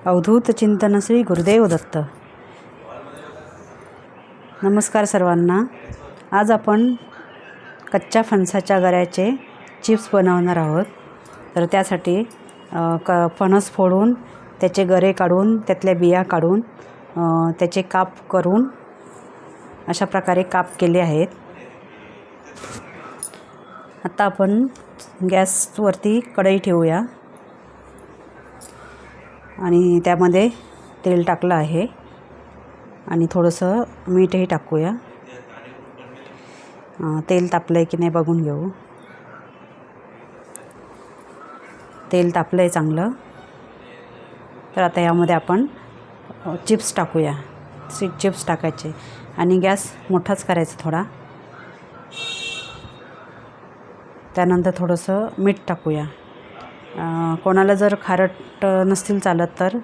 अवधूत चिंतन श्री गुरुदेव दत्त। नमस्कार सर्वांना। आज आपण कच्च्या फणसाच्या गऱ्याचे चिप्स बनवणार आहोत। तर त्यासाठी फणस फोडून त्याचे गरे काढून त्यातल्या बिया काढून त्याचे काप करून अशा प्रकारे काप केले आहेत। आता आपण गॅसवरती कढई ठेवूया आणि त्यामध्ये तेल टाकलं आहे आणि थोडंसं मीठही टाकूया। तेल तापलं आहे की नाही बघून घेऊ। तेल तापलं आहे चांगलं। तर आता यामध्ये आपण चिप्स टाकूया। चिप्स टाकायचे आणि गॅस मोठाच करायचा थोडा। त्यानंतर थोडंसं मीठ टाकूया। कोणाला जर खारट नसतील चालत तर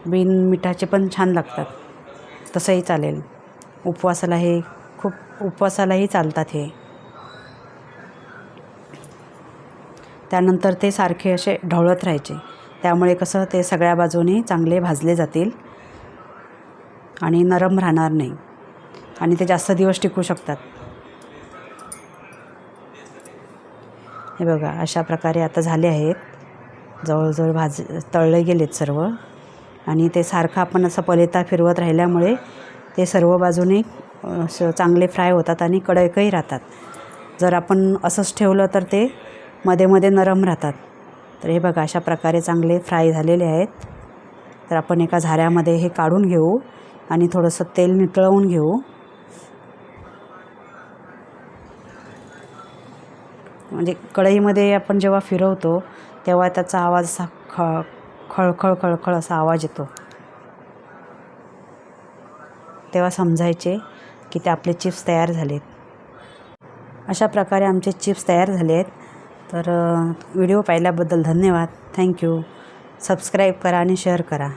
बिन मिठाचे पण छान लागतात, तसंही चालेल। उपवासालाही चालतात हे। त्यानंतर ते सारखे असे ढवळत राहायचे, त्यामुळे कसं ते सगळ्या बाजूने चांगले भाजले जातील आणि नरम राहणार नाही आणि ते जास्त दिवस टिकू शकतात। हे बघा, अशा प्रकारे आता झाले आहेत। जवळजवळ तळले गेलेत सर्व आणि ते सारखं आपण असं पलेता फिरवत राहिल्यामुळे ते सर्व बाजूने चांगले फ्राय होतात आणि कडकही राहतात। जर आपण असंच ठेवलं तर ते मध्ये मध्ये नरम राहतात। तर हे बघा, अशा प्रकारे चांगले फ्राय झालेले आहेत। तर आपण एका झाऱ्यामध्ये हे काढून घेऊ आणि थोडंसं तेल नितळवून घेऊ। म्हणजे कढईमध्ये आपण जेव्हा फिरवतो तेव्हा त्याचा आवाज असा खळखळ खळखळ असा आवाज येतो, तेव्हा समजायचे की ते आपले चिप्स तयार झालेत। अशा प्रकारे आमचे चिप्स तयार झाले आहेत। तर व्हिडिओ पाहिल्याबद्दल धन्यवाद। थँक्यू। सबस्क्राईब करा आणि शेअर करा।